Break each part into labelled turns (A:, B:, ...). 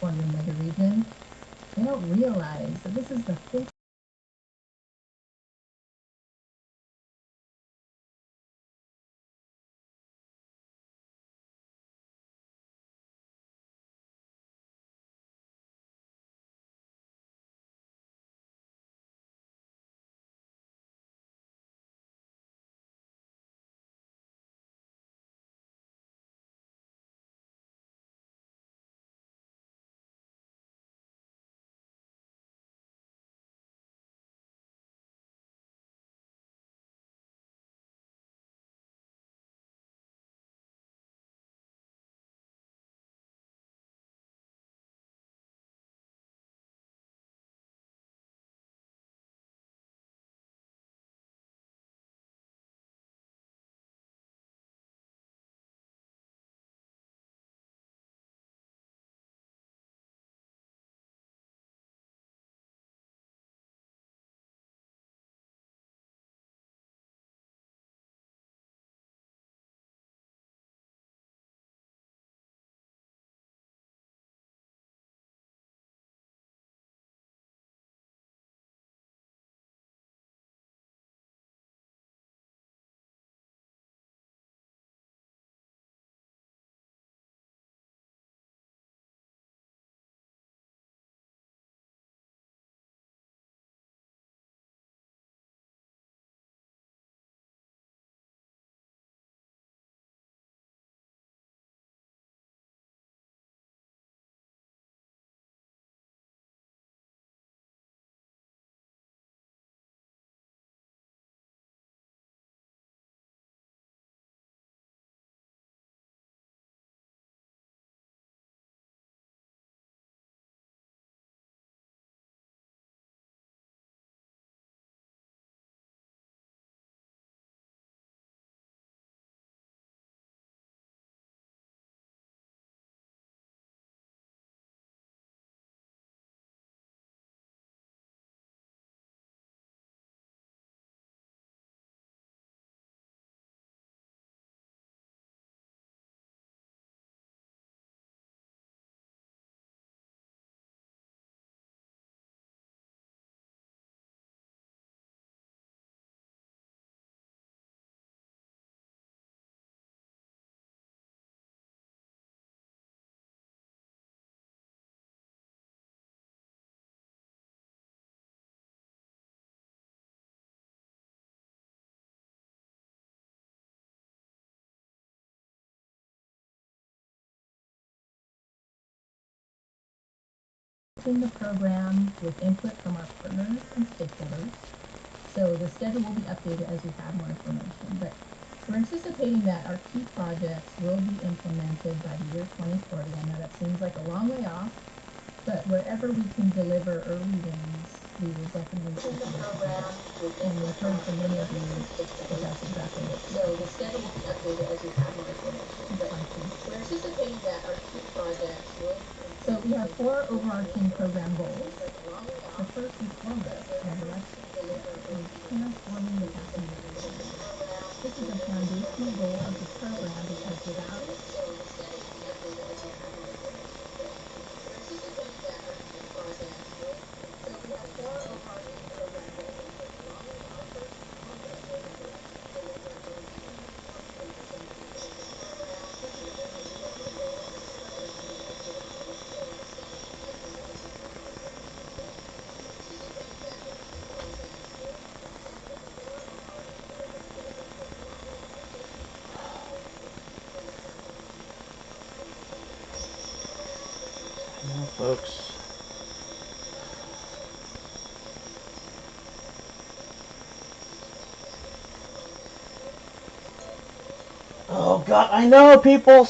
A: California megaregion, they don't realize that this is the fifth in the program with input from our partners and stakeholders. So the schedule will be updated as we have more information, but we're anticipating that our key projects will be implemented by the year 2040. I know that seems like a long way off, but wherever we can deliver early wins, we will definitely in the program with and we've heard from many of you that that's exactly it. So the schedule will be updated as we have more information, but we're anticipating that our key projects will. So we have 4 overarching program goals. The first and foremost, and let's is transforming the passenger experience. This is a foundational goal of the program because without it,
B: folks. Oh God, I know people.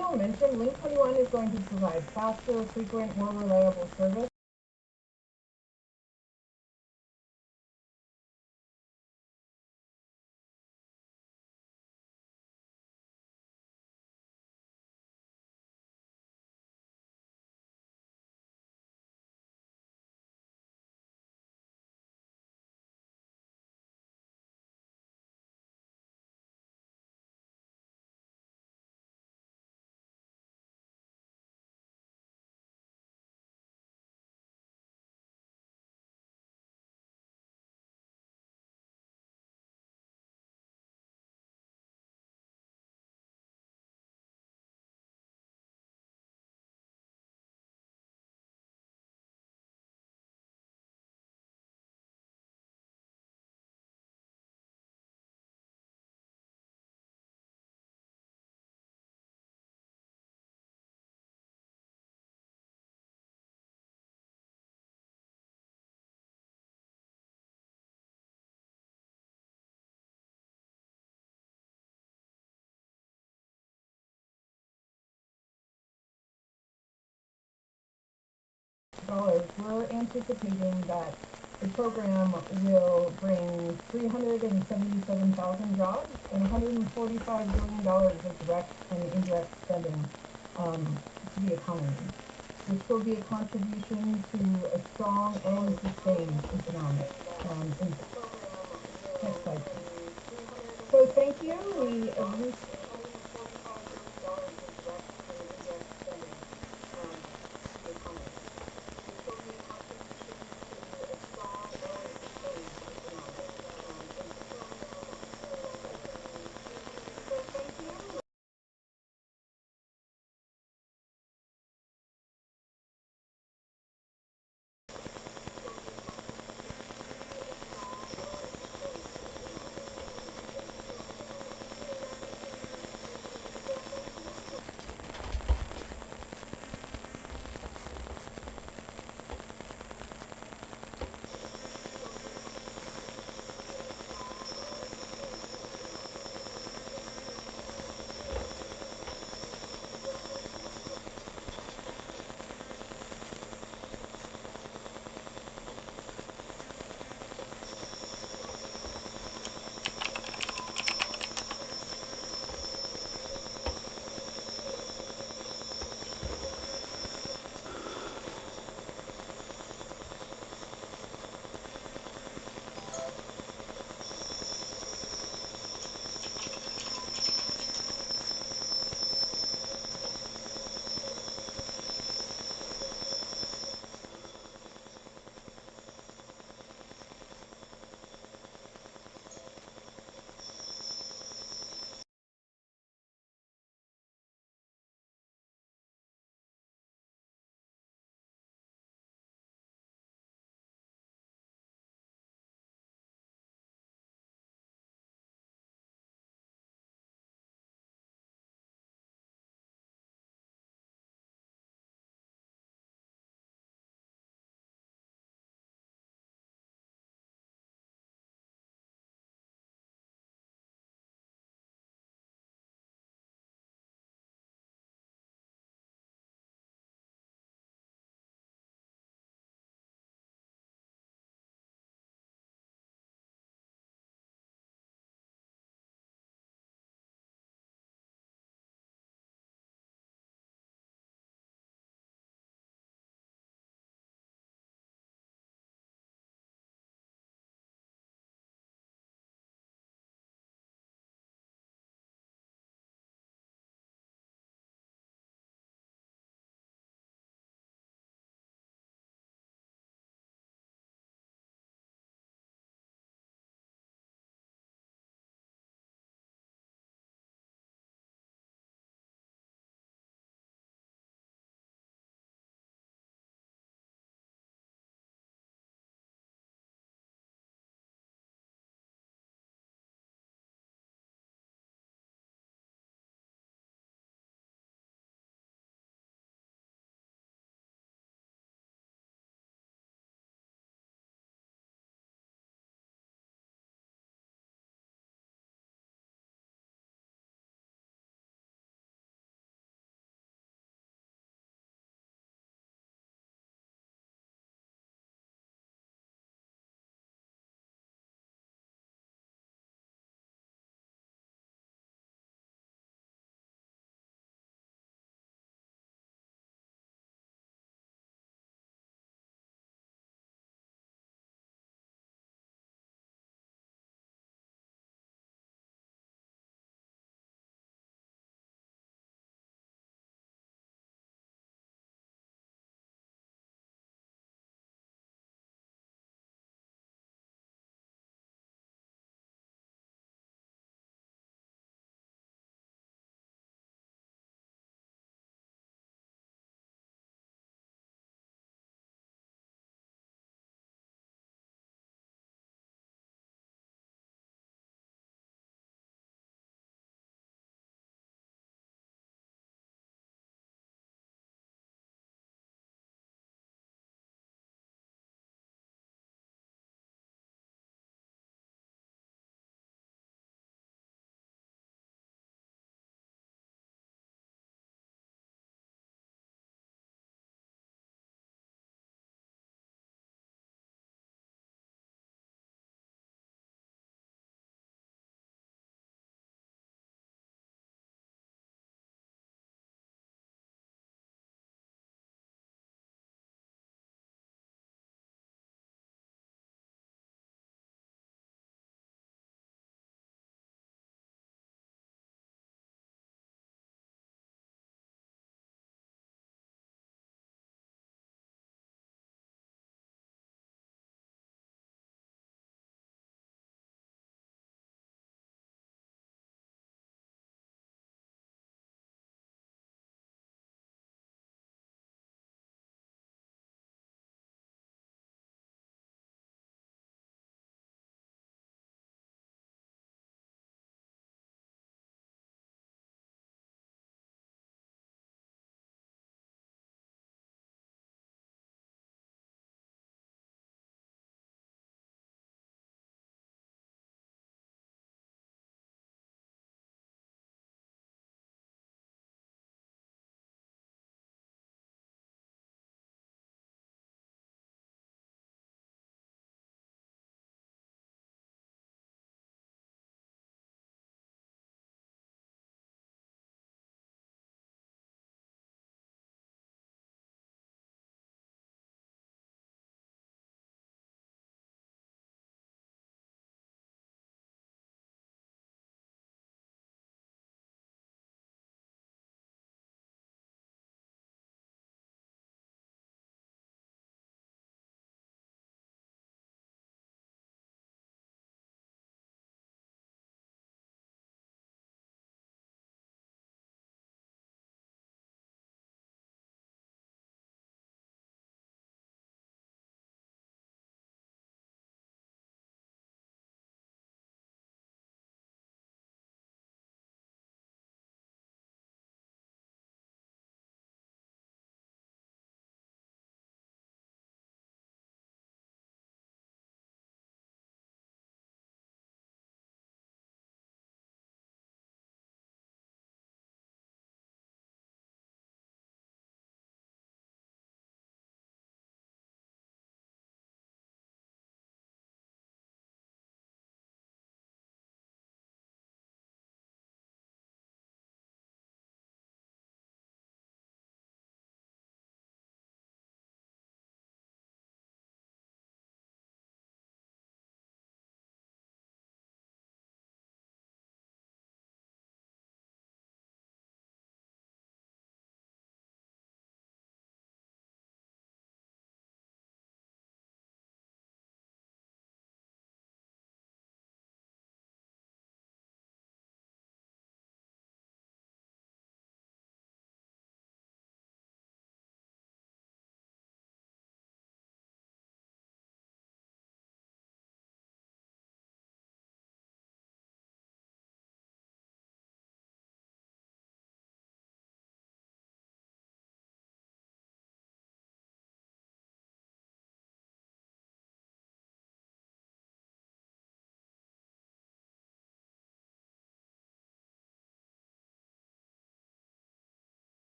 C: Daniel mentioned, Link 21 is going to provide faster, frequent, more reliable service. We're anticipating that the program will bring 377,000 jobs and $145 billion of direct and indirect spending to the economy, which will be a contribution to a strong and sustained economic next slide, please. So thank you. We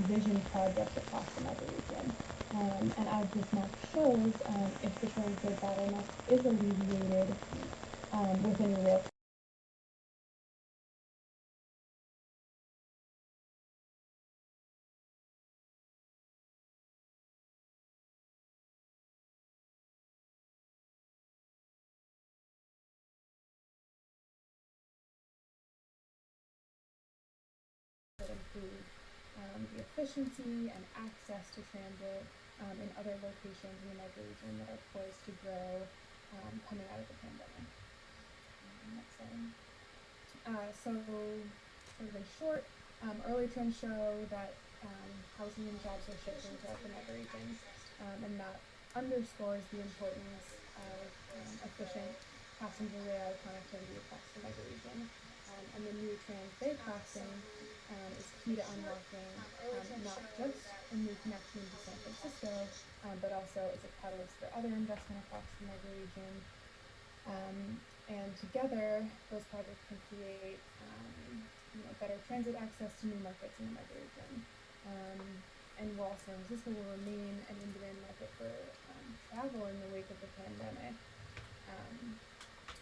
D: envision projects across the megaregion. And as this map shows, if the transit bottleneck is alleviated with any rail improve the efficiency and access to transit in other locations in the megaregion that are poised to grow coming out of the pandemic. Next slide. So sort of in short, early trends show that housing and jobs are shifting throughout the megaregion, and that underscores the importance of efficient passenger rail connectivity across the megaregion. And the new Transbay crossing is key to unlocking not just a new connection to San Francisco, but also as a catalyst for other investment across the megaregion. And together, those projects can create better transit access to new markets in the megaregion. And while San Francisco will remain an in-demand market for travel in the wake of the pandemic,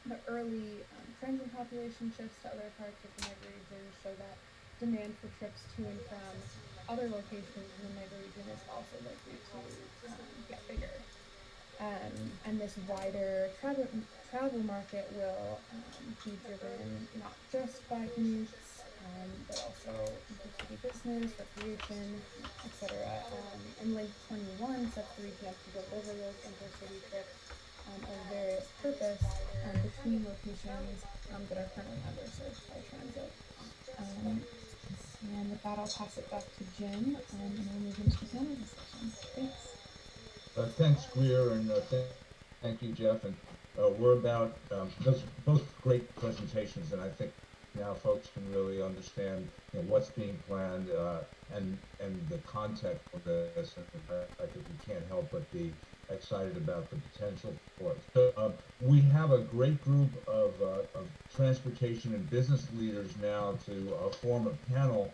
D: the early trends in population shifts to other parts of the megaregion show that demand for trips to and from other locations in the megaregion is also likely to get bigger. And this wider travel market will be driven not just by commutes, but also B2B business, recreation, etc. And Link 21 sets the region up to deliver those intercity trips of various purpose between locations that are currently underserved by transit. And with that, I'll pass it back to Jim, and we'll move into the panel discussion. Thanks.
E: Thanks, Greer, and thank you, Jeff. And we're about those both great presentations, and I think now folks can really understand what's being planned and the context of this. And I think we can't help but be excited about the potential for it. So we have a great group of transportation and business leaders now to form a panel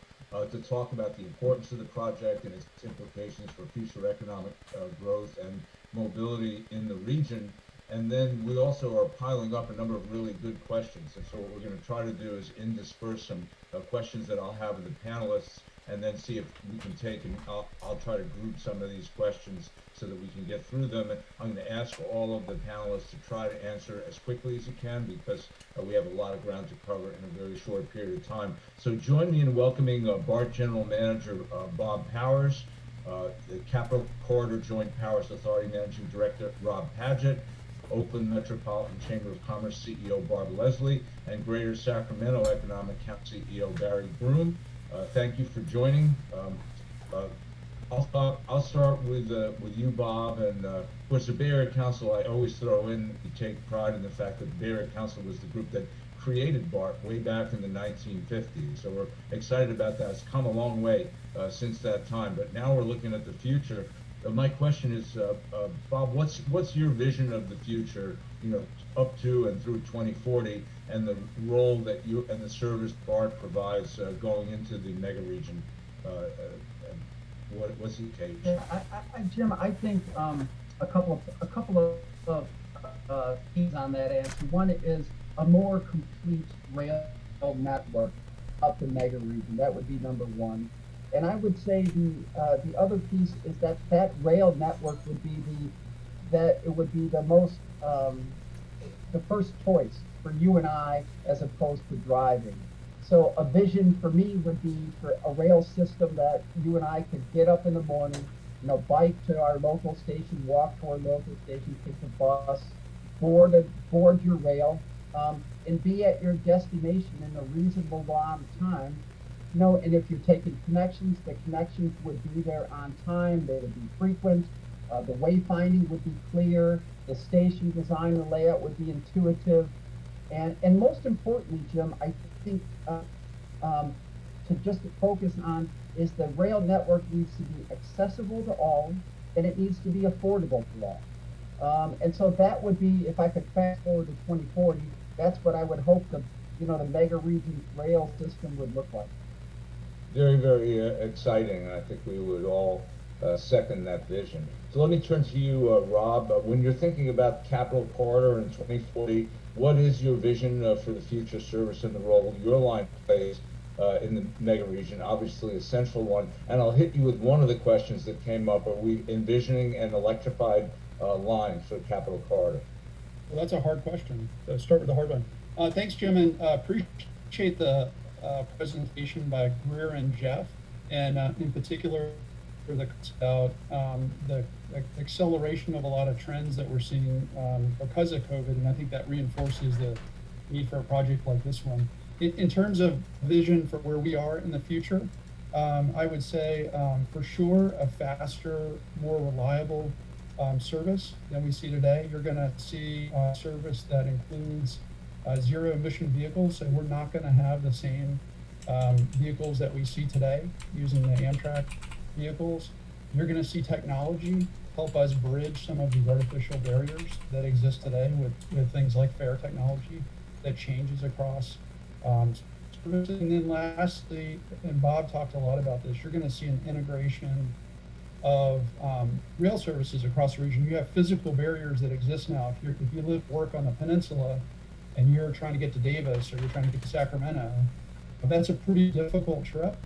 E: to talk about the importance of the project and its implications for future economic growth and mobility in the region. And then we also are piling up a number of really good questions. And so what we're going to try to do is intersperse some questions that I'll have of the panelists, and then see if we can take, and I'll try to group some of these questions so that we can get through them. And I'm going to ask all of the panelists to try to answer as quickly as you can, because we have a lot of ground to cover in a very short period of time. So join me in welcoming BART General Manager Bob Powers, the Capital Corridor Joint Powers Authority Managing Director Rob Padgette, Oakland Metropolitan Chamber of Commerce CEO Barb Leslie, and Greater Sacramento Economic Council CEO Barry Broome. Thank you for joining. I'll start with you, Bob. And of course, the Bay Area Council, I always throw in, we take pride in the fact that the Bay Area Council was the group that created BART way back in the 1950s. So we're excited about that. It's come a long way since that time. But now we're looking at the future. My question is, Bob, what's your vision of the future, up to and through 2040, and the role that you and the service BART provides going into the mega region? What's the case?
B: Yeah, Jim, I think a couple of things on that answer. One is a more complete rail network up the mega region. That would be number one. And I would say the other piece is that rail network would be the most the first choice for you and I, as opposed to driving. So a vision for me would be for a rail system that you and I could get up in the morning, bike to our local station, walk to our local station, take the bus, board your rail, and be at your destination in a reasonable amount of time. And if you're taking connections, the connections would be there on time, they would be frequent, the wayfinding would be clear, the station design and layout would be intuitive, and most importantly, Jim, I think to just focus on is the rail network needs to be accessible to all, and it needs to be affordable to all. And so that would be, if I could fast forward to 2040, that's what I would hope the mega region's rail system would look like.
E: very, very exciting. I think we would all second that vision. So let me turn to you, Rob. When you're thinking about Capital Corridor in 2040, what is your vision for the future service and the role your line plays in the mega region? Obviously a central one. And I'll hit you with one of the questions that came up. Are we envisioning an electrified line for Capital Corridor?
F: Well, that's a hard question. Let's start with the hard one. Thanks, Jim, and appreciate the presentation by Greer and Jeff, and in particular about the acceleration of a lot of trends that we're seeing because of COVID, and I think that reinforces the need for a project like this one. In terms of vision for where we are in the future, I would say for sure a faster, more reliable service than we see today. You're going to see service that includes zero emission vehicles, so we're not going to have the same vehicles that we see today using the Amtrak vehicles. You're going to see technology help us bridge some of the artificial barriers that exist today with things like fare technology that changes across services. And then lastly, and Bob talked a lot about this, you're going to see an integration of rail services across the region. You have physical barriers that exist now. If you live work on the peninsula and you're trying to get to Davis or you're trying to get to Sacramento, that's a pretty difficult trip.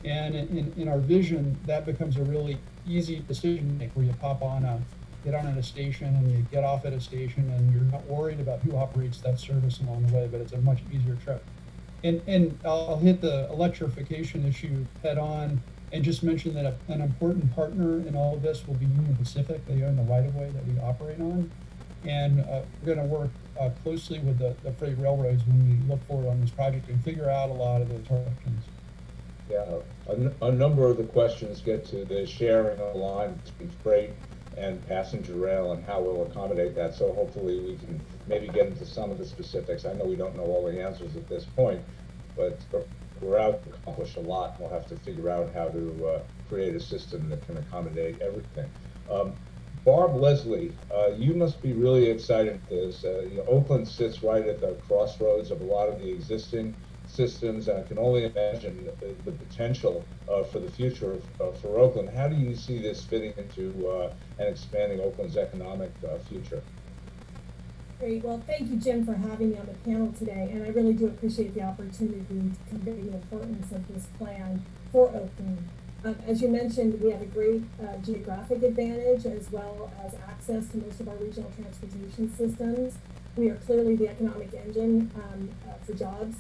F: And in our vision, that becomes a really easy decision to make, where you get on at a station and you get off at a station and you're not worried about who operates that service along the way, but it's a much easier trip. And I'll hit the electrification issue head on and just mention that an important partner in all of this will be Union Pacific. They own the right-of-way that we operate on. And we're going to work closely with the freight railroads when we look forward on this project and figure out a lot of those questions.
E: Yeah, a number of the questions get to the sharing of the line between freight and passenger rail and how we'll accommodate that. So hopefully we can maybe get into some of the specifics. I know we don't know all the answers at this point, but we're out to accomplish a lot. We'll have to figure out how to create a system that can accommodate everything. Barb, Leslie, you must be really excited at this. Oakland sits right at the crossroads of a lot of the existing systems, and I can only imagine the potential for the future for Oakland. How do you see this fitting into and expanding Oakland's economic future?
D: Great. Well, thank you, Jim, for having me on the panel today, and I really do appreciate the opportunity to convey the importance of this plan for Oakland. As you mentioned, we have a great geographic advantage as well as access to most of our regional transportation systems. We are clearly the economic engine for jobs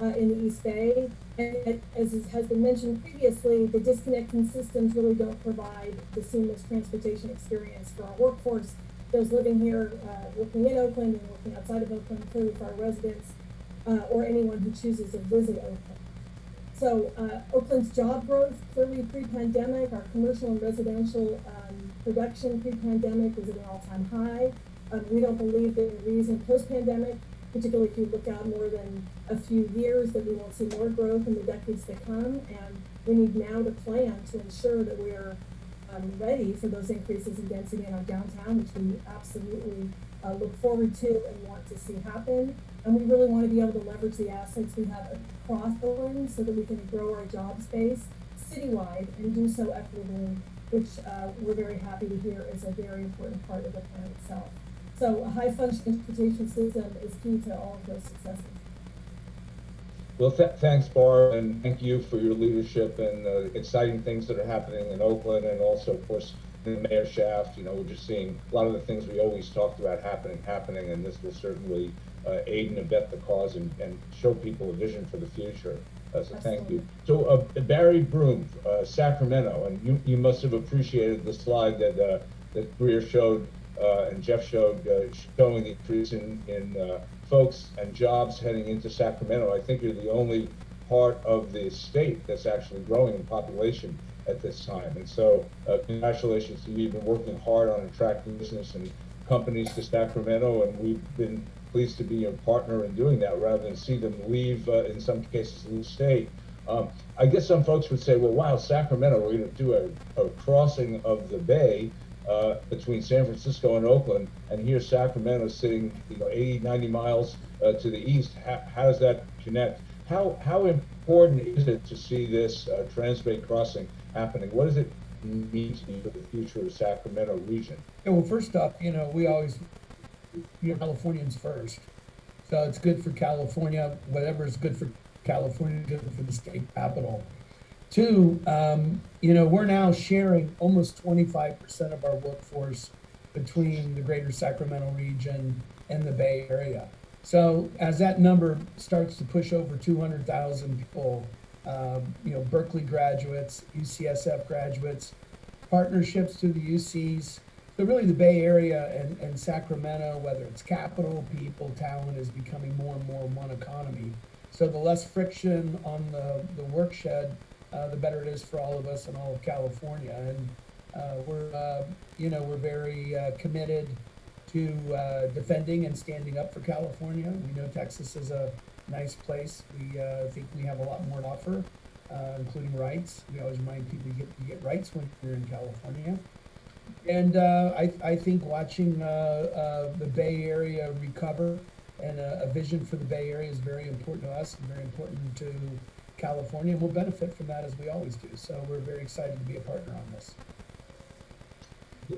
D: in the East Bay. And as has been mentioned previously, the disconnecting systems really don't provide the seamless transportation experience for our workforce, those living here, working in Oakland and working outside of Oakland, clearly for our residents, or anyone who chooses to visit Oakland. So Oakland's job growth, clearly pre-pandemic, our commercial and residential production pre-pandemic was at an all-time high. We don't believe there's a reason post-pandemic, particularly if you look out more than a few years, that we won't see more growth in the decades to come. And we need now to plan to ensure that we're ready for those increases in density in our downtown, which we absolutely look forward to and want to see happen. And we really want to be able to leverage the assets we have across Oakland so that we can grow our job space citywide and do so equitably, which we're very happy to hear is a very important part of the plan itself. So a high-functioning transportation system is key to all of those successes.
E: Well, thanks, Barb, and thank you for your leadership and exciting things that are happening in Oakland, and also, of course, in the mayor shaft. We're just seeing a lot of the things we always talked about happening, and this will certainly aid and abet the cause and show people a vision for the future. So thank you. So Barry Broome, Sacramento, and you must have appreciated the slide that Greer showed and Jeff showed, showing the increase in folks and jobs heading into Sacramento. I think you're the only part of the state that's actually growing in population at this time. And so congratulations to you. You've been working hard on attracting business and companies to Sacramento, and we've been pleased to be your partner in doing that rather than see them leave, in some cases, leave state. I guess some folks would say, well, wow, Sacramento, we're going to do a crossing of the bay between San Francisco and Oakland, and here Sacramento sitting 80, 90 miles to the east. How does that connect? how important is it to see this Transbay crossing happening? What does it mean to you for the future of Sacramento region?
G: Yeah, well, first off, we always, Californians first. So it's good for California. Whatever is good for California is good for the state capital. Two, we're now sharing almost 25% of our workforce between the greater Sacramento region and the Bay Area. So as that number starts to push over 200,000 people, Berkeley graduates, UCSF graduates, partnerships through the UCs. So really the Bay Area and Sacramento, whether it's capital, people, talent, is becoming more and more one economy. So the less friction on the work shed, the better it is for all of us in all of California. And we're very committed to defending and standing up for California. We know Texas is a nice place. We think we have a lot more to offer, including rights. We always remind people you get rights when you're in California. And I think watching the Bay Area recover and a vision for the Bay Area is very important to us and very important to California, and we'll benefit from that as we always do. So we're very excited to be a partner on this.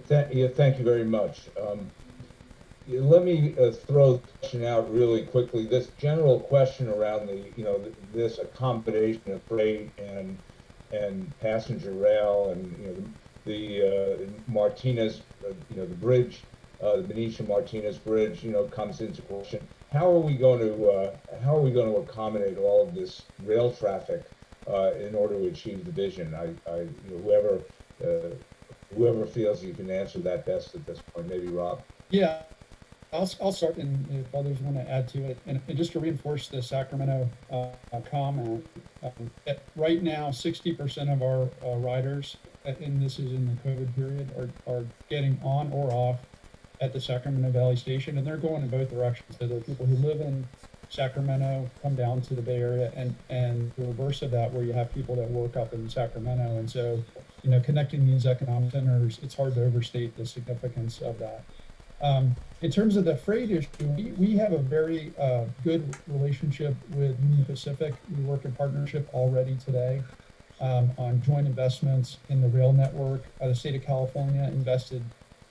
E: Thank you very much. Let me throw the question out really quickly. This general question around this accommodation of freight and passenger rail and the Martinez, the bridge, the Benicia-Martinez bridge, comes into question. How are we going to accommodate all of this rail traffic in order to achieve the vision? Whoever feels you can answer that best at this point, maybe Rob.
F: Yeah, I'll start, and if others want to add to it, and just to reinforce the Sacramento comment, right now 60% of our riders, and this is in the COVID period, are getting on or off at the Sacramento Valley Station, and they're going in both directions. So there are people who live in Sacramento, come down to the Bay Area, and the reverse of that, where you have people that work up in Sacramento. And so, connecting these economic centers, it's hard to overstate the significance of that. In terms of the freight issue, we have a very good relationship with Union Pacific. We work in partnership already today on joint investments in the rail network. The state of California invested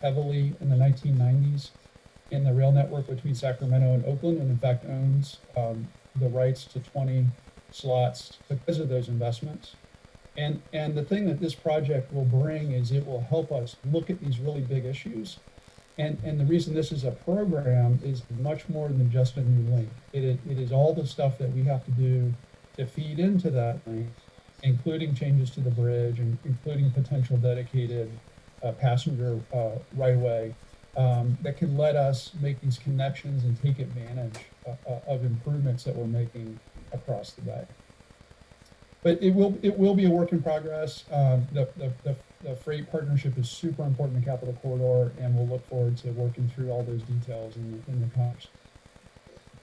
F: heavily in the 1990s in the rail network between Sacramento and Oakland, and in fact owns the rights to 20 slots because of those investments. And the thing that this project will bring is it will help us look at these really big issues. And the reason this is a program is much more than just a new link. It is all the stuff that we have to do to feed into that link, including changes to the bridge, and including potential dedicated passenger right-of-way that can let us make these connections and take advantage of improvements that we're making across the bay. But it will be a work in progress. The freight partnership is super important in the Capital Corridor, and we'll look forward to working through all those details in the Congress.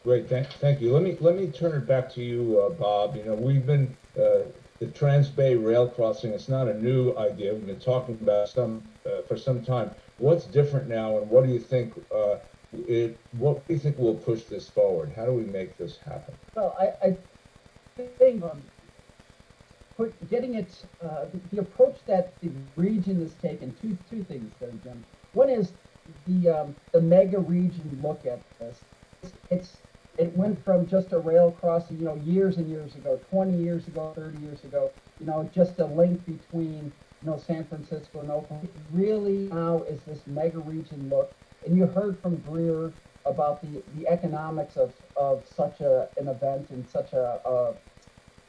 E: Great, thank you. Let me turn it back to you, Bob. We've been the Transbay rail crossing. It's not a new idea. We've been talking about for some time. What's different now, and what do you think? What do you think will push this forward? How do we make this happen?
B: Well, I think getting it, the approach that the region has taken, two things there, Jim. One is the mega region look at this. It went from just a rail crossing, years and years ago, 20 years ago, 30 years ago, just a link between, San Francisco and Oakland. Really now is this mega region look. And you heard from Greer about the economics of such an event and such a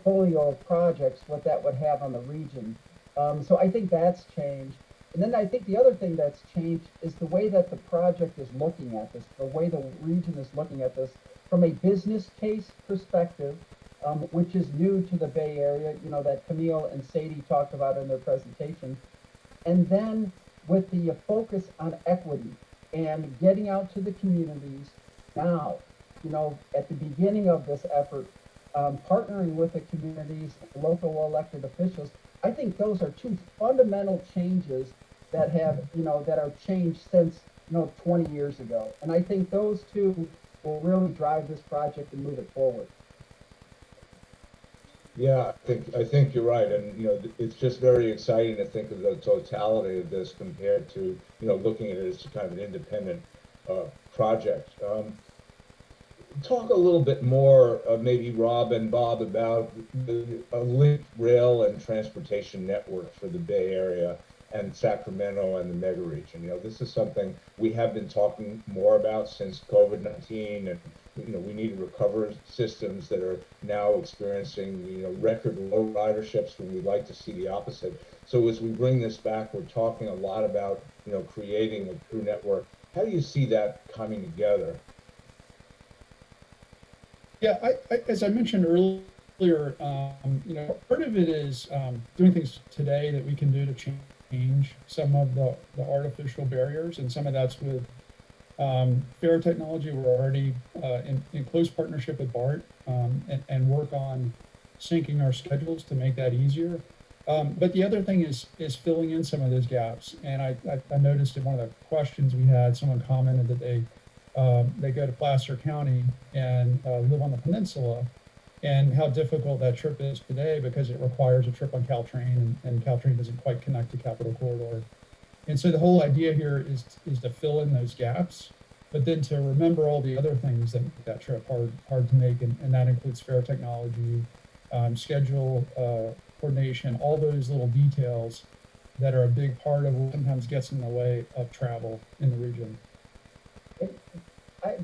B: portfolio of projects, what that would have on the region. So I think that's changed. And then I think the other thing that's changed is the way that the project is looking at this, the way the region is looking at this from a business case perspective, which is new to the Bay Area, that Camille and Sadie talked about in their presentation. And then with the focus on equity and getting out to the communities now, at the beginning of this effort, partnering with the communities, local elected officials, I think those are two fundamental changes that have, that are changed since, 20 years ago. And I think those two will really drive this project and move it forward.
E: Yeah, I think you're right, and it's just very exciting to think of the totality of this compared to looking at it as kind of an independent uh, project. Talk a little bit more, maybe Rob and Bob, about a linked rail and transportation network for the Bay Area and Sacramento and the mega region. This is something we have been talking more about since COVID-19, and we need to recover systems that are now experiencing record low riderships when we'd like to see the opposite. So as we bring this back, we're talking a lot about creating a true network. How do you see that coming together?
F: Yeah, as I mentioned earlier, part of it is doing things today that we can do to change some of the artificial barriers, and some of that's with fair technology. We're already in close partnership with BART, and work on syncing our schedules to make that easier. But the other thing is filling in some of those gaps. And I noticed in one of the questions we had, someone commented that they go to Placer County and live on the peninsula, and how difficult that trip is today because it requires a trip on Caltrain, and Caltrain doesn't quite connect to Capitol Corridor. And so the whole idea here is to fill in those gaps, but then to remember all the other things that make that trip hard to make, and that includes fare technology, schedule coordination, all those little details that are a big part of what sometimes gets in the way of travel in the region.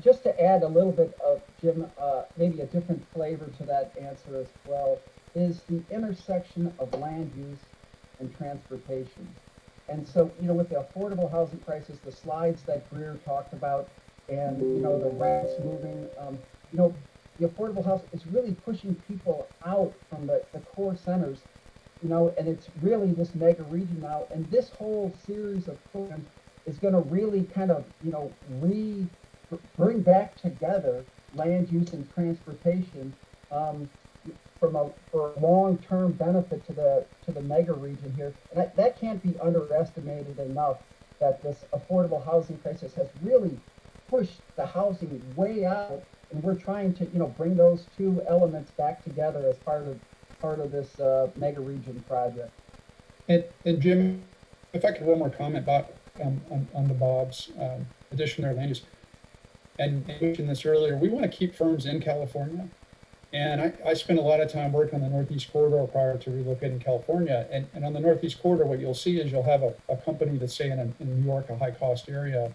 B: Just to add a little bit of, Jim, maybe a different flavor to that answer as well, is the intersection of land use and transportation. And so, with the affordable housing crisis, the slides that Greer talked about, and, the rents moving, the affordable house is really pushing people out from the core centers, and it's really this mega region now. And this whole series of programs is going to really kind of, bring back together land use and transportation for a long-term benefit to the mega region here. And that can't be underestimated enough, that this affordable housing crisis has really pushed the housing way out, and we're trying to bring those two elements back together as part of this mega region project.
F: And Jim, if I could one more comment about on the Bob's addition there, land use. And I mentioned this earlier, we want to keep firms in California. And I spent a lot of time working on the Northeast Corridor prior to relocating California. And on the Northeast Corridor, what you'll see is you'll have a company that's, say, in New York, a high-cost area.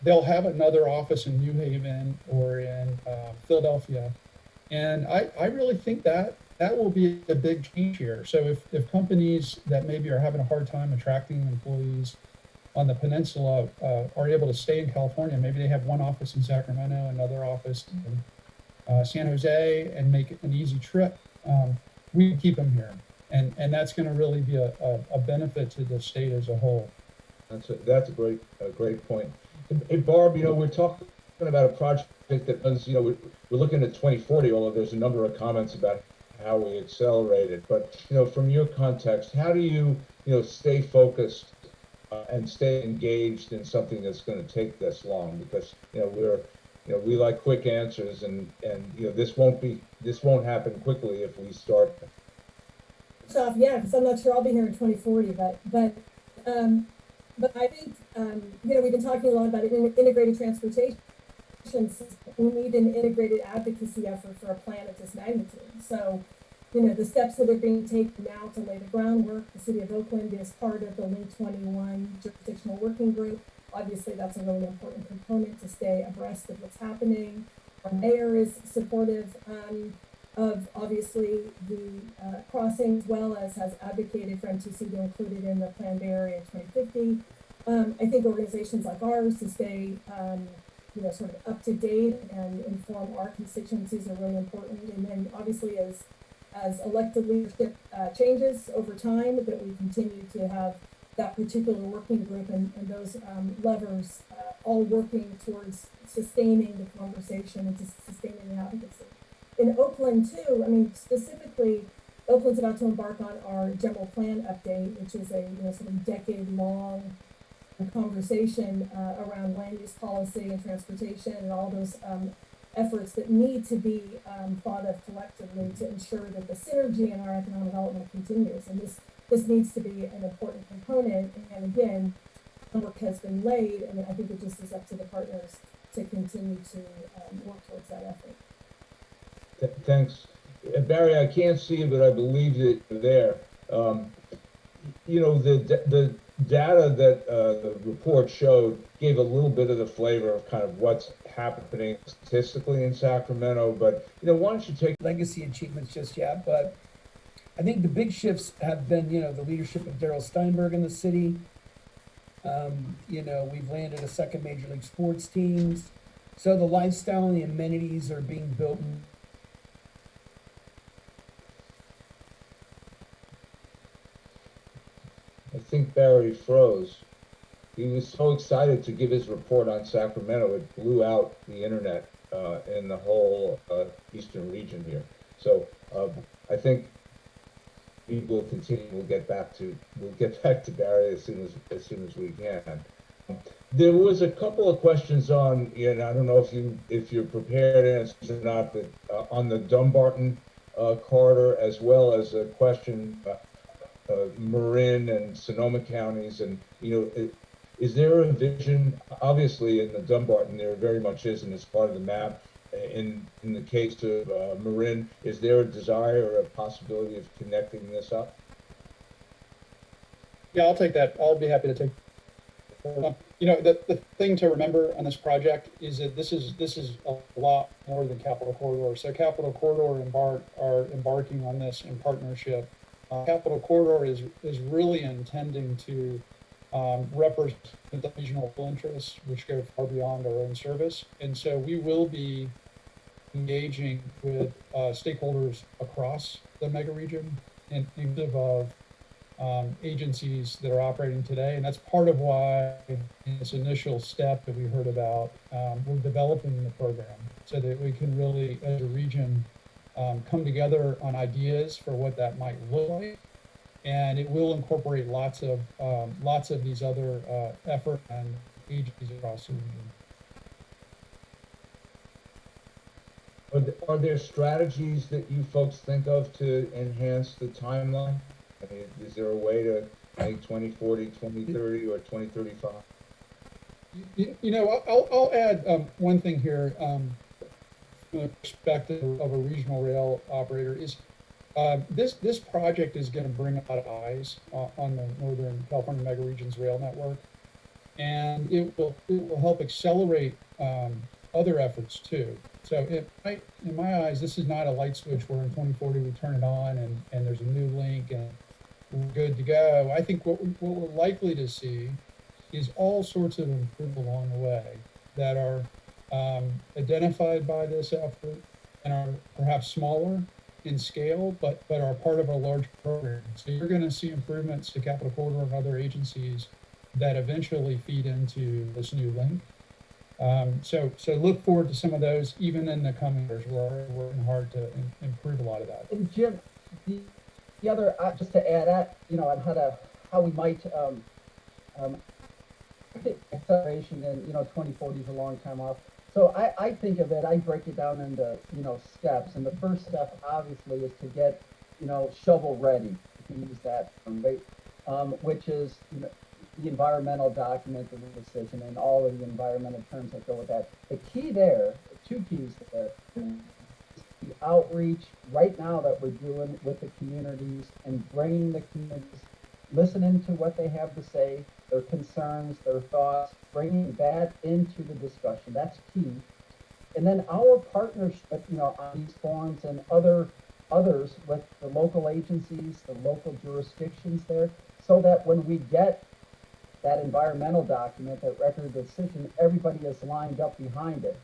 F: They'll have another office in New Haven or in Philadelphia. And I really think that will be a big change here. So if companies that maybe are having a hard time attracting employees on the peninsula are able to stay in California, maybe they have one office in Sacramento, another office in San Jose, and make it an easy trip, we keep them here. And that's going to really be a benefit to the state as a whole.
E: That's a great point. Hey, Barb, we're talking about a project that runs, we're looking at 2040, although there's a number of comments about how we accelerate it. But, from your context, how do you, stay focused and stay engaged in something that's going to take this long? Because, we like quick answers, and this won't happen quickly if we start.
H: Yeah, because I'm not sure I'll be here in 2040, but I think, we've been talking a lot about integrated transportation. We need an integrated advocacy effort for a plan of this magnitude. So, the steps that are being taken now to lay the groundwork, the city of Oakland is part of the Link 21 jurisdictional working group. Obviously, that's a really important component to stay abreast of what's happening. Our mayor is supportive of obviously the crossing, as well as has advocated for MTC to include it in the Planned Bay Area 2050. I think organizations like ours to stay, sort of up to date and inform our constituencies are really important. And then obviously as elected leadership changes over time, that we continue to have that particular working group and those levers all working towards sustaining the conversation and sustaining the advocacy. In Oakland too, specifically, Oakland's about to embark on our general plan update, which is a sort of decade-long conversation around land use policy and transportation and all those efforts that need to be thought of collectively to ensure that the synergy in our economic development continues. And this needs to be an important component. And again, the work has been laid, and I think it just is up to the partners to continue to work towards that effort.
E: Thanks. Barry, I can't see you, but I believe that you're there. You know, the data that the report showed gave a little bit of the flavor of kind of what's happening statistically in Sacramento, but, you know, why don't you take
G: legacy achievements just yet, but I think the big shifts have been, you know, the leadership of Darrell Steinberg in the city. You know, we've landed a second Major League Sports teams. So the lifestyle and the amenities are being built.
E: I think Barry froze. He was so excited to give his report on Sacramento, it blew out the internet in the whole eastern region here. So I think we will continue. We'll get back to Barry as soon as we can. There was a couple of questions on, and I don't know if you're prepared to answer or not, but on the Dumbarton corridor, as well as a question. Marin and Sonoma counties, and you know, is there a vision? Obviously, in the Dumbarton, there very much is, and it's part of the map. In the case of Marin, is there a desire or a possibility of connecting this up?
F: Yeah, I'll take that. I'll be happy to take. You know, the thing to remember on this project is that this is a lot more than Capital Corridor. So Capital Corridor and BART are embarking on this in partnership. Capital Corridor is really intending to represent the regional interests, which go far beyond our own service. And so we will be engaging with stakeholders across the mega region, inclusive of agencies that are operating today. And that's part of why in this initial step that we heard about, we're developing the program so that we can really, as a region, come together on ideas for what that might look like, and it will incorporate lots of these other effort and agencies across the region.
E: Are there strategies that you folks think of to enhance the timeline? I mean, is there a way to make 2040, 2030, or 2035?
F: You know, I'll add one thing here. From the perspective of a regional rail operator is this project is going to bring a lot of eyes on the Northern California megaregion's rail network, and it will help accelerate other efforts too. So in my eyes, this is not a light switch where in 2040 we turn it on and there's a new link and we're good to go. I think what we're likely to see is all sorts of improvements along the way that are identified by this effort and are perhaps smaller in scale, but are part of a large program. So you're going to see improvements to Capital Corridor and other agencies that eventually feed into this new link. So look forward to some of those even in the coming years. We're already working hard to improve a lot of that.
B: And Jim, the other just to add that, you know, on how we might acceleration and 2040 is a long time off. So I think of it, I break it down into, steps. And the first step, obviously, is to get, shovel ready, to use that term, right? Which is, the environmental document of the decision and all of the environmental terms that go with that. The key there, two keys there, the outreach right now that we're doing with the communities and bringing the communities, listening to what they have to say, their concerns, their thoughts, bringing that into the discussion. That's key. And then our partnership, on these forums and others with the local agencies, the local jurisdictions there, so that when we get that environmental document, that record of decision, everybody is lined up behind it.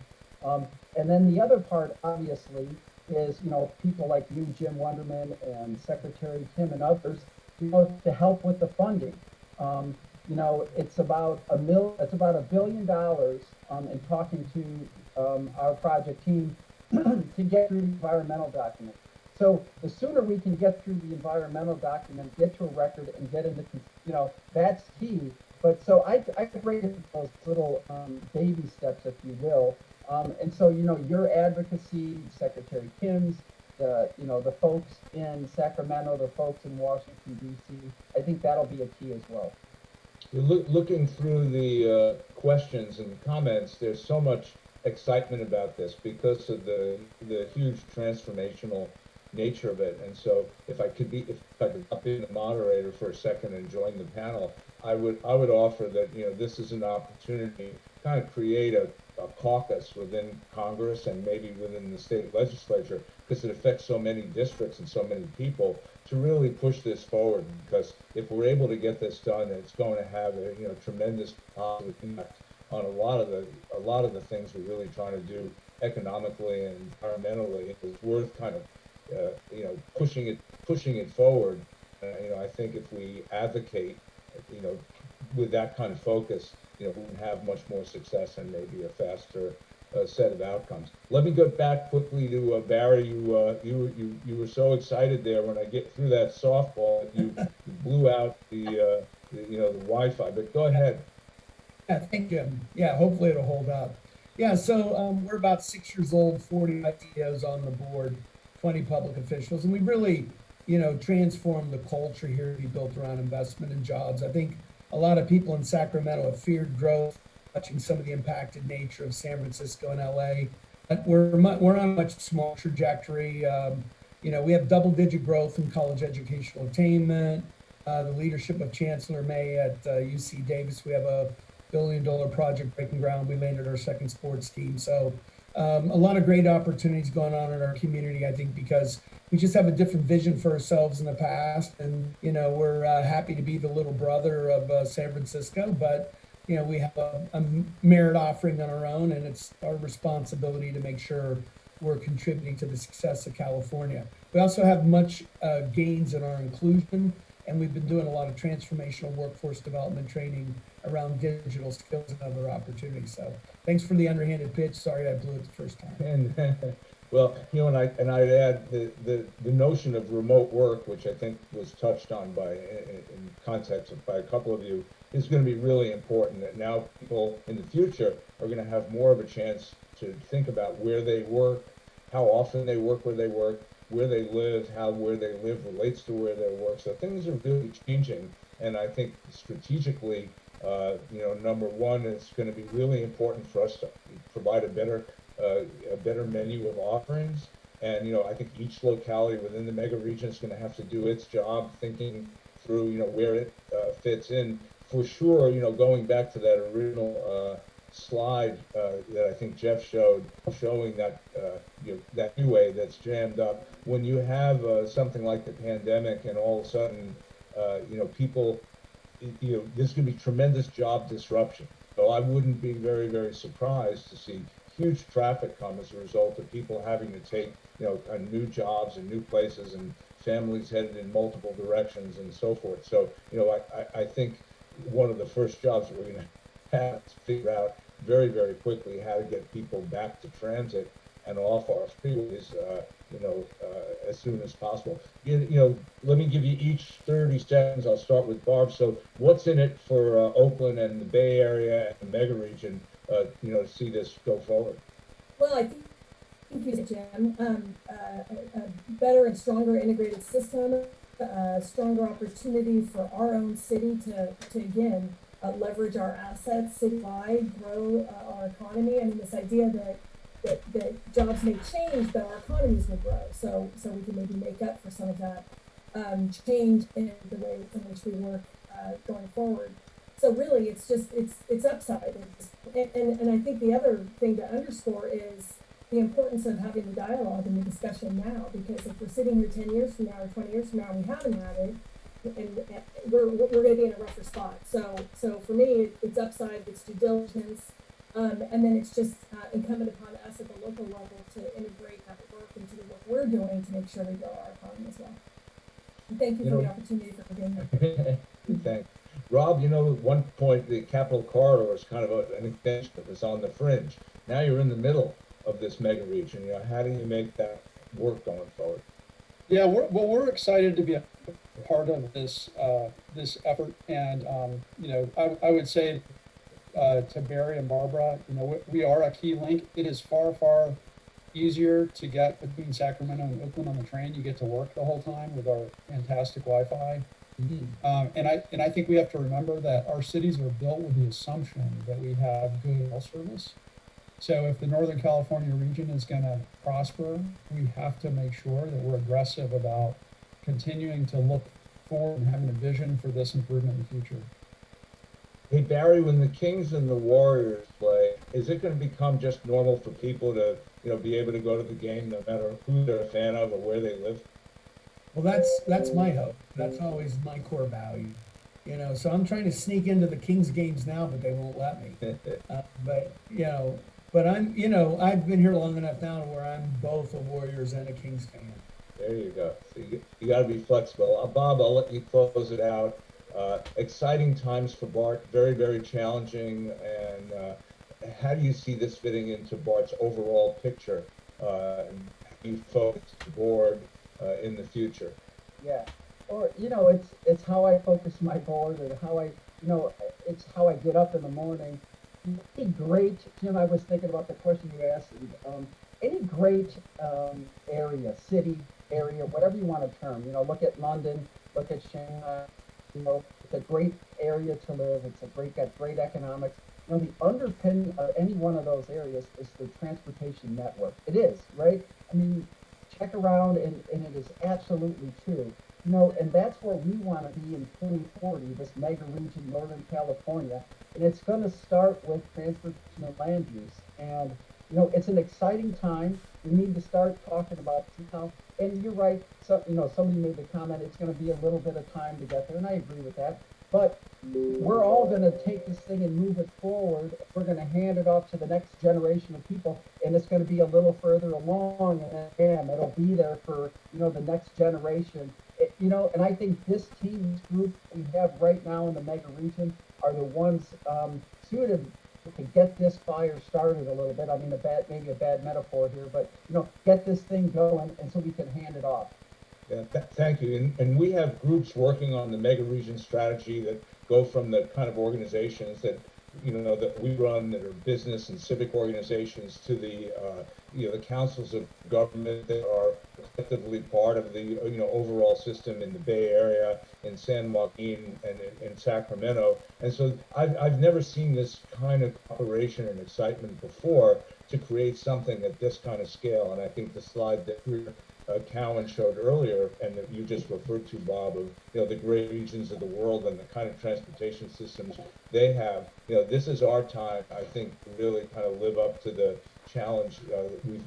B: And then the other part, obviously, is, people like you, Jim Wonderman, and Secretary Tim and others, to help with the funding. It's about $1 billion in talking to our project team to get through the environmental document. So the sooner we can get through the environmental document, get to a record, and get into, that's key. But so I break it into those little baby steps, if you will. And so, your advocacy, Secretary Kim's, the folks in Sacramento, the folks in Washington, D.C., I think that'll be a key as well.
E: Looking through the questions and comments, there's so much excitement about this because of the huge transformational nature of it. And so, if I could be the moderator for a second and join the panel, I would offer that this is an opportunity to kind of create a caucus within Congress and maybe within the state legislature, because it affects so many districts and so many people, to really push this forward. Because if we're able to get this done, it's going to have a tremendous positive impact on a lot of the things we're really trying to do economically and environmentally. It's worth kind of pushing it forward. I think if we advocate with that kind of focus, we can have much more success and maybe a faster set of outcomes. Let me go back quickly to Barry. You were so excited there when I get through that softball. You blew out the Wi-Fi. But go ahead.
G: Yeah, thank you. Yeah, hopefully it'll hold up. Yeah, so we're about 6 years old, 40 ITOs on the board, 20 public officials, and we really, transformed the culture here to be built around investment and jobs. I think a lot of people in Sacramento have feared growth, watching some of the impacted nature of San Francisco and LA. But we're on a much smaller trajectory. We have double-digit growth in college educational attainment. The leadership of Chancellor May at UC Davis, we have a $1 billion project breaking ground. We landed our second sports team. So a lot of great opportunities going on in our community, I think, because we just have a different vision for ourselves in the past. And, we're happy to be the little brother of San Francisco, but, we have a merit offering on our own, and it's our responsibility to make sure we're contributing to the success of California. We also have much gains in our inclusion, and we've been doing a lot of transformational workforce development training around digital skills and other opportunities. So thanks for the underhanded pitch. Sorry I blew it the first time.
E: And well, and I'd add the notion of remote work, which I think was touched on in context by a couple of you, is going to be really important. That now people in the future are going to have more of a chance to think about where they work, how often they work where they work, where they live, how where they live relates to where they work. So things are really changing, and I think strategically, number one, it's going to be really important for us to provide a better menu of offerings. And I think each locality within the mega region is going to have to do its job, thinking through where it fits in. For sure, going back to that original slide that I think Jeff showed, showing that that new way that's jammed up. When you have something like the pandemic, and all of a sudden, people, there's going to be tremendous job disruption. So I wouldn't be very, very surprised to see huge traffic come as a result of people having to take, new jobs and new places, and families headed in multiple directions and so forth. So, I think one of the first jobs that we're going to have to figure out very, very quickly how to get people back to transit and off our freeways, as soon as possible. Let me give you each 30 seconds. I'll start with Barb. So what's in it for Oakland and the Bay Area and the mega region, to see this go forward?
H: Well, I think you said, Jim, a better and stronger integrated system, stronger opportunity for our own city to again, leverage our assets citywide, grow our economy. I mean, this idea that jobs may change, but our economies will grow. So we can maybe make up for some of that change in the way in which we work going forward. So really, it's upside. And I think the other thing to underscore is the importance of having the dialogue and the discussion now, because if we're sitting here 10 years from now or 20 years from now and we haven't had it, and we're going to be in a rougher spot. So for me, it's upside, it's due diligence, and then it's just incumbent upon us at the local level to integrate that work into the work we're doing to make sure we grow our economy as well. And thank you for the opportunity for being here.
E: Thanks. Rob, at one point, the Capitol Corridor was kind of an extension that was on the fringe. Now you're in the middle of this mega region. How do you make that work going forward?
F: Yeah, we're excited to be a part of this effort, and I would say to Barry and Barbara, you know, we are a key link. It is far, far easier to get between Sacramento and Oakland on the train. You get to work the whole time with our fantastic Wi-Fi. And I think we have to remember that our cities are built with the assumption that we have good rail service. So if the Northern California region is going to prosper, we have to make sure that we're aggressive about continuing to look forward and having a vision for this improvement in the future.
E: Hey Barry, when the Kings and the Warriors play, is it going to become just normal for people to, you know, be able to go to the game no matter who they're a fan of or where they live?
G: Well, that's my hope. That's always my core value. You know, so I'm trying to sneak into the Kings games now, but they won't let me. But I'm, you know, I've been here long enough now where I'm both a Warriors and a Kings fan.
E: There you go. So you got to be flexible. Bob, I'll let you close it out. Exciting times for BART, very, very challenging. And how do you see this fitting into BART's overall picture? And how do you focus the board in the future?
B: Yeah. Or, you know, it's how I focus my board and how I, you know, it's how I get up in the morning. Any great, Jim, I was thinking about the question you asked, any great area, city, area, whatever you want to term, you know, look at London, look at Shanghai, you know, it's a great area to live, it's got great economics. You know, the underpinning of any one of those areas is the transportation network. It is, right? I mean, check around and it is absolutely true. You know, and that's where we want to be in 2040, this mega region, Northern California. And it's going to start with transportation and land use. And, you know, it's an exciting time. We need to start talking about, you know, and you're right. So, you know, somebody made the comment, it's going to be a little bit of time to get there. And I agree with that. But we're all going to take this thing and move it forward. We're going to hand it off to the next generation of people. And it's going to be a little further along. And bam, it'll be there for, you know, the next generation. You know, and I think this team, this group we have right now in the mega region are the ones suited to get this fire started a little bit. I mean, maybe a bad metaphor here, but, you know, get this thing going and so we can hand it off.
E: Yeah, thank you. And we have groups working on the mega region strategy that go from the kind of organizations that, you know, that we run that are business and civic organizations to the, you know, the councils of government that are effectively part of the, you know, overall system in the Bay Area, in San Joaquin, and in Sacramento. And so I've never seen this kind of cooperation and excitement before to create something at this kind of scale. And I think the slide that Cowan showed earlier, and that you just referred to, Bob, of, you know, the great regions of the world and the kind of transportation systems they have. You know, this is our time, I think, to really kind of live up to the challenge that we've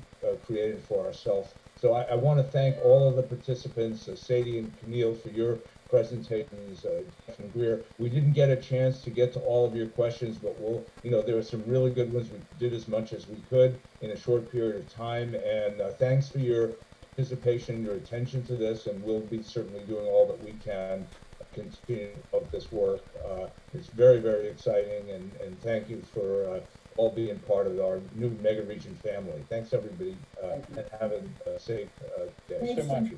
E: created for ourselves. So I want to thank all of the participants, Sadie and Camille, for your presentations, Jeff and Greer. We didn't get a chance to get to all of your questions, but we'll, you know, there were some really good ones. We did as much as we could in a short period of time. And thanks for your participation, your attention to this, and we'll be certainly doing all that we can continue of this work. It's very, very exciting, and thank you for all being part of our new mega region family. Thanks everybody, and have a safe day.
H: Thanks
F: So much.
H: so much.